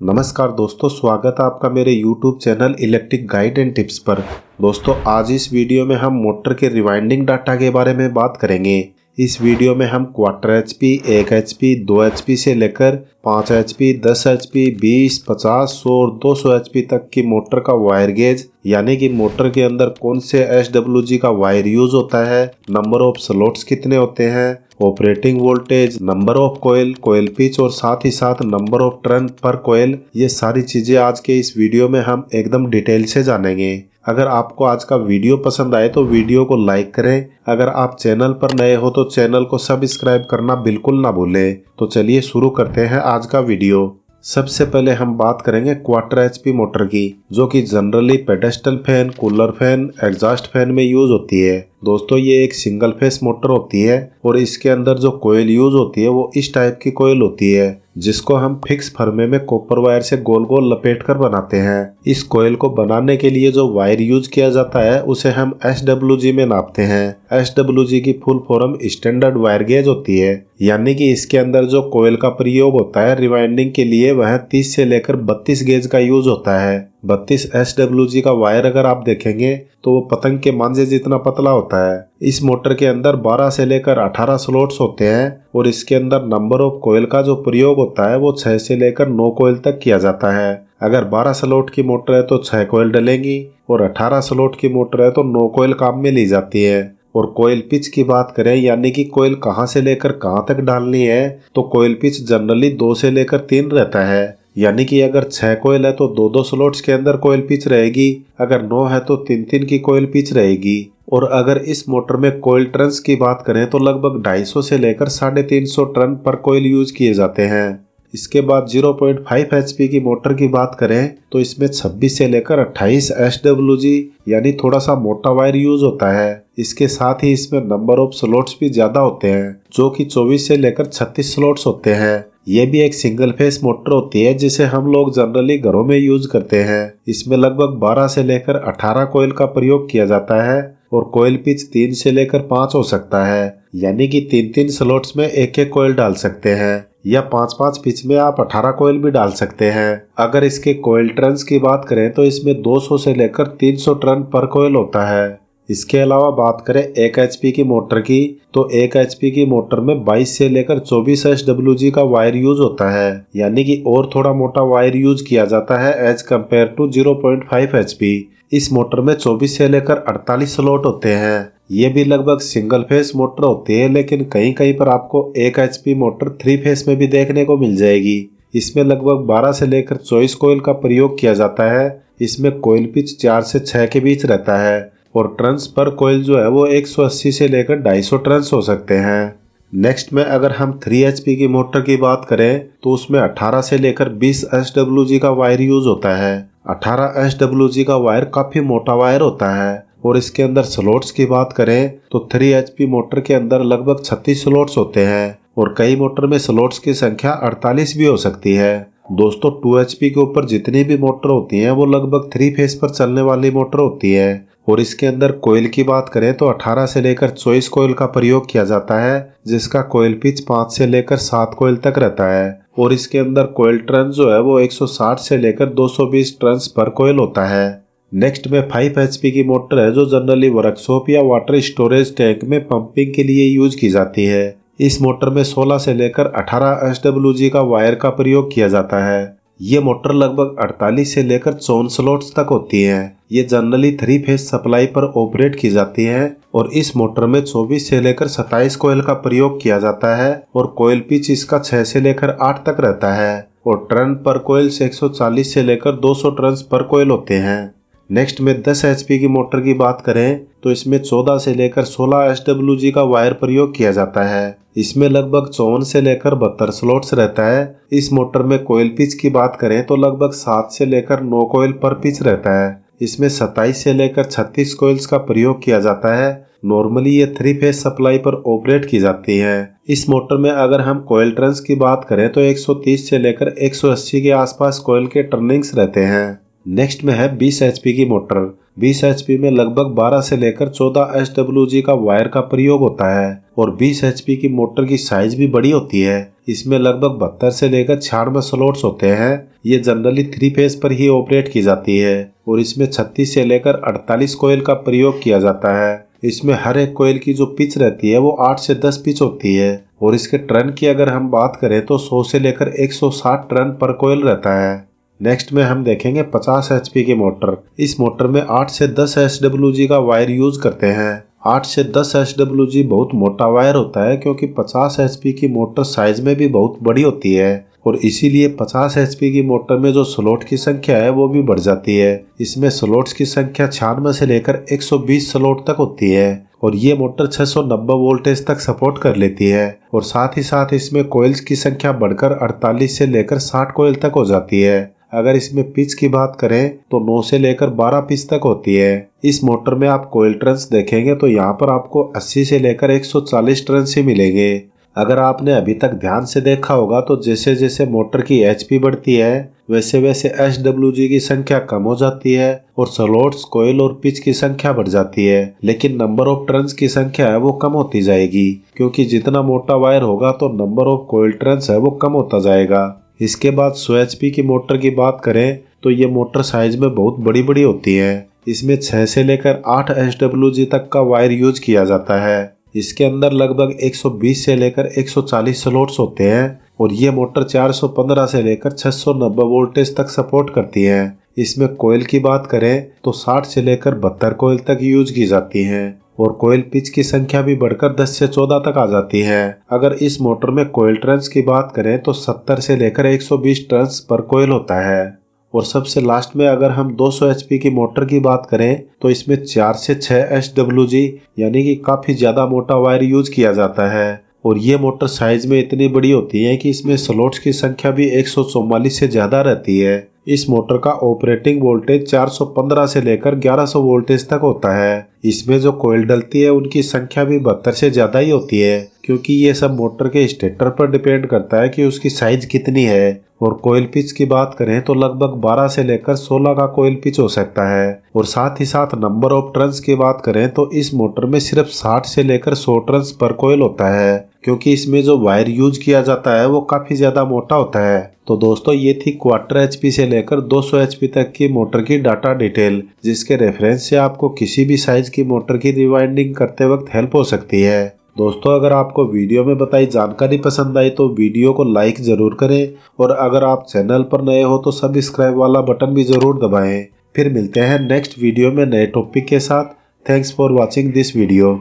नमस्कार दोस्तों, स्वागत है आपका मेरे YouTube channel electric guide and tips पर। दोस्तों, आज इस वीडियो में हम मोटर के रिवाइंडिंग डाटा के बारे में बात करेंगे। इस वीडियो में हम क्वार्टर HP, 1 HP, 2 HP से लेकर 5 HP, 10 HP, 20, 50, 100 और 200 HP तक की मोटर का वायर गेज यानी कि मोटर के अंदर कौन से SWG का वायर यूज होता है, नंबर ऑफ स्लॉट्स कितने होते हैं, operating voltage, number of coil, coil pitch और साथ ही साथ नंबर ऑफ टर्न पर कोयल, ये सारी चीजें आज के इस वीडियो में हम एकदम डिटेल से जानेंगे। अगर आपको आज का वीडियो पसंद आए तो वीडियो को लाइक करें। अगर आप चैनल पर नए हो तो चैनल को सब्सक्राइब करना बिल्कुल ना भूलें। तो चलिए शुरू करते हैं आज का वीडियो। सबसे पहले हम बात करेंगे क्वार्टर HP मोटर की, जो कि generally pedestal fan, cooler fan, exhaust fan में यूज होती है। दोस्तों, ये एक सिंगल फेस मोटर होती है और इसके अंदर जो कोयल यूज होती है वो इस टाइप की कोयल होती है, जिसको हम फिक्स फर्मे में कॉपर वायर से गोल गोल लपेट कर बनाते हैं। इस कोयल को बनाने के लिए जो वायर यूज किया जाता है उसे हम SWG में नापते हैं। SWG की full form standard wire gauge होती है, यानी कि इसके अंदर जो कोयल का प्रयोग होता है रिवाइंडिंग के लिए वह 30 से लेकर 32 गेज का यूज होता है। 32 SWG का वायर अगर आप देखेंगे तो वो पतंग के मांझे जितना पतला होता है। इस मोटर के अंदर 12 से लेकर 18 स्लॉट्स होते हैं और इसके अंदर नंबर ऑफ कोयल का जो प्रयोग होता है वो 6 से लेकर 9 कोयल तक किया जाता है। अगर 12 स्लॉट की मोटर है तो 6 कोयल डलेंगी और 18 स्लॉट की मोटर है तो 9 कोयल काम में ली जाती है। और कोयल पिच की बात करें, यानी कि कोयल कहां से लेकर कहां तक डालनी है, तो कोयल पिच जनरली 2 से लेकर 3 रहता है। यानी कि अगर 6 कोयल है तो 2-2 स्लॉट्स के अंदर कोयल पिच रहेगी, अगर 9 है तो 3-3 की कोयल पिच रहेगी। और अगर इस मोटर में कोयल टर्न्स की बात करें तो लगभग 250 से लेकर 350 टर्न पर कोयल यूज किए जाते हैं। इसके बाद 0.5 HP की मोटर की बात करें तो इसमें 26 से लेकर 28 SWG यानी थोड़ा सा मोटा वायर यूज होता है। इसके साथ ही इसमें नंबर ऑफ स्लॉट्स भी ज्यादा होते हैं, जो कि 24 से लेकर 36 स्लॉट्स होते हैं। ये भी एक सिंगल फेस मोटर होती है जिसे हम लोग जनरली घरों में यूज करते हैं। इसमें लगभग 12 से लेकर 18 कोयल का प्रयोग किया जाता है और कोयल पिच 3 से लेकर 5 हो सकता है, यानी कि 3-3 स्लॉट्स में एक एक कोयल डाल सकते हैं, या 5-5 पिच में आप 18 कोयल भी डाल सकते हैं। अगर इसके कोयल टर्न्स की बात करें तो इसमें 200 से लेकर 300 टर्न पर कोयल होता है। इसके अलावा बात करें 1 HP की मोटर की, तो 1 HP की मोटर में 22 से लेकर 24 SWG का वायर यूज होता है, यानी कि और थोड़ा मोटा वायर यूज किया जाता है एज कम्पेयर टू 0.5 HP। इस मोटर में 24 से लेकर 48 स्लॉट होते हैं। ये भी लगभग सिंगल फेस मोटर होती है, लेकिन कहीं कहीं पर आपको 1 HP मोटर 3 फेस में भी देखने को मिल जाएगी। इसमें लगभग 12 से लेकर 24 कोयल का प्रयोग किया जाता है। इसमें कोयल पिच 4 से 6 के बीच रहता है और टर्न्स पर कोयल जो है वो 180 से लेकर 250 टर्न्स हो सकते हैं। नेक्स्ट में अगर हम 3 HP की मोटर की बात करें तो उसमें 18 से लेकर 20 SWG का वायर यूज होता है। 18 SWG का वायर काफी मोटा वायर होता है और इसके अंदर स्लॉट्स की बात करें तो 3 HP मोटर के अंदर लगभग 36 स्लॉट्स होते हैं और कई मोटर में स्लॉट्स की संख्या 48 भी हो सकती है। दोस्तों, 2 HP के ऊपर जितनी भी मोटर होती हैं वो लगभग 3 फेस पर चलने वाली मोटर होती है और इसके अंदर कोयल की बात करें तो 18 से लेकर 24 कोयल का प्रयोग किया जाता है, जिसका कोयल पिच 5 से लेकर 7 कोयल तक रहता है और इसके अंदर कोयल टर्न जो है वो 160 से लेकर 220 टर्न्स पर कोयल होता है। नेक्स्ट में 5 HP की मोटर है, जो जनरली वर्कशॉप या वाटर स्टोरेज टैंक में पंपिंग के लिए यूज की जाती है। इस मोटर में 16 से लेकर 18 SWG का वायर का प्रयोग किया जाता है। ये मोटर लगभग 48 से लेकर 54 स्लॉट्स तक होती है। ये जनरली 3 फेस सप्लाई पर ऑपरेट की जाती है और इस मोटर में 24 से लेकर 27 कोयल का प्रयोग किया जाता है और कोयल पिच इसका 6 से लेकर 8 तक रहता है और टर्न पर कोयल से 140 से लेकर 200 टर्न्स पर कोयल होते हैं। नेक्स्ट में 10 HP की मोटर की बात करें तो इसमें 14 से लेकर 16 SWG का वायर प्रयोग किया जाता है। इसमें लगभग 54 से लेकर 72 स्लॉट्स रहता है। इस मोटर में कोयल पिच की बात करें तो लगभग 7 से लेकर 9 कोयल पर पिच रहता है। इसमें 27 से लेकर 36 कोयल्स का प्रयोग किया जाता है। नॉर्मली ये 3 फेस सप्लाई पर ऑपरेट की जाती है। इस मोटर में अगर हम कोयल टर्न्स की बात करें तो 130 से लेकर 180 के आसपास कोयल के टर्निंग्स रहते हैं। नेक्स्ट में है 20 HP की मोटर, 20 HP में लगभग 12 से लेकर 14 SWG का वायर का प्रयोग होता है और 20 HP की मोटर की साइज भी बड़ी होती है। इसमें लगभग 72 से लेकर 96 स्लॉट्स होते हैं। ये जनरली 3 फेज पर ही ऑपरेट की जाती है और इसमें 36 से लेकर 48 कोयल का प्रयोग किया जाता है। इसमें हर एक कोयल की जो पिच रहती है वो 8 से 10 पिच होती है और इसके टर्न की अगर हम बात करें तो 100 से लेकर 160 टर्न पर कोयल रहता है। नेक्स्ट में हम देखेंगे 50 HP की मोटर। इस मोटर में 8 से 10 SWG का वायर यूज करते हैं। 8 से 10 SWG बहुत मोटा वायर होता है क्योंकि 50 HP की मोटर साइज में भी बहुत बड़ी होती है और इसीलिए 50 HP की मोटर में जो स्लॉट की संख्या है वो भी बढ़ जाती है। इसमें स्लॉट्स की संख्या 96 से लेकर 120 स्लॉट तक होती है और ये मोटर 690 वोल्टेज तक सपोर्ट कर लेती है और साथ ही साथ इसमें कोयल्स की संख्या बढ़कर 48 से लेकर 60 कोयल तक हो जाती है। अगर इसमें पिच की बात करें तो 9 से लेकर 12 पिच तक होती है। इस मोटर में आप कोयल टर्न्स देखेंगे तो यहाँ पर आपको 80 से लेकर 140 टर्न्स ही मिलेंगे। अगर आपने अभी तक ध्यान से देखा होगा तो जैसे जैसे मोटर की HP बढ़ती है वैसे वैसे SWG की संख्या कम हो जाती है और स्लॉट्स, कोयल और पिच की संख्या बढ़ जाती है, लेकिन नंबर ऑफ टर्न्स की संख्या है वो कम होती जाएगी क्योंकि जितना मोटा वायर होगा तो नंबर ऑफ कोयल टर्न्स है वो कम होता जाएगा। इसके बाद 100 HP की मोटर की बात करें तो ये मोटर साइज में बहुत बड़ी बड़ी होती है। इसमें 6 से लेकर 8 SWG तक का वायर यूज किया जाता है। इसके अंदर लगभग 120 से लेकर 140 स्लॉट्स होते हैं और ये मोटर 415 से लेकर 690 वोल्टेज तक सपोर्ट करती है। इसमें कोयल की बात करें तो 60 से लेकर 72 कोयल तक यूज की जाती हैं और कोयल पिच की संख्या भी बढ़कर 10 से 14 तक आ जाती है। अगर इस मोटर में कोयल टर्न्स की बात करें तो 70 से लेकर 120 टर्न्स पर कोयल होता है और सबसे लास्ट में अगर हम 200 HP की मोटर की बात करें तो इसमें 4 से 6 SWG यानी कि काफी ज्यादा मोटा वायर यूज किया जाता है और ये मोटर साइज में इतनी बड़ी होती है कि इसमें स्लॉट्स की संख्या भी 144 से ज्यादा रहती है। इस मोटर का ऑपरेटिंग वोल्टेज 415 से लेकर 1100 वोल्टेज तक होता है। इसमें जो कोयल डलती है उनकी संख्या भी 72 से ज्यादा ही होती है क्योंकि ये सब मोटर के स्टेटर पर डिपेंड करता है कि उसकी साइज कितनी है। और कोयल पिच की बात करें तो लगभग 12 से लेकर 16 का कोयल पिच हो सकता है और साथ ही साथ नंबर ऑफ टर्न्स की बात करें तो इस मोटर में सिर्फ 60 से लेकर 100 टर्न्स पर कोयल होता है क्योंकि इसमें जो वायर यूज किया जाता है वो काफी ज्यादा मोटा होता है। तो दोस्तों ये थी 1/4 HP से लेकर 200 HP तक की मोटर की डाटा डिटेल, जिसके रेफरेंस से आपको किसी भी साइज की मोटर की रिवाइंडिंग करते वक्त हेल्प हो सकती है। दोस्तों अगर आपको वीडियो में बताई जानकारी पसंद आई तो वीडियो को लाइक जरूर करें और अगर आप चैनल पर नए हो तो सब्सक्राइब वाला बटन भी जरूर दबाएं। फिर मिलते हैं नेक्स्ट वीडियो में नए टॉपिक के साथ। Thanks for watching this video.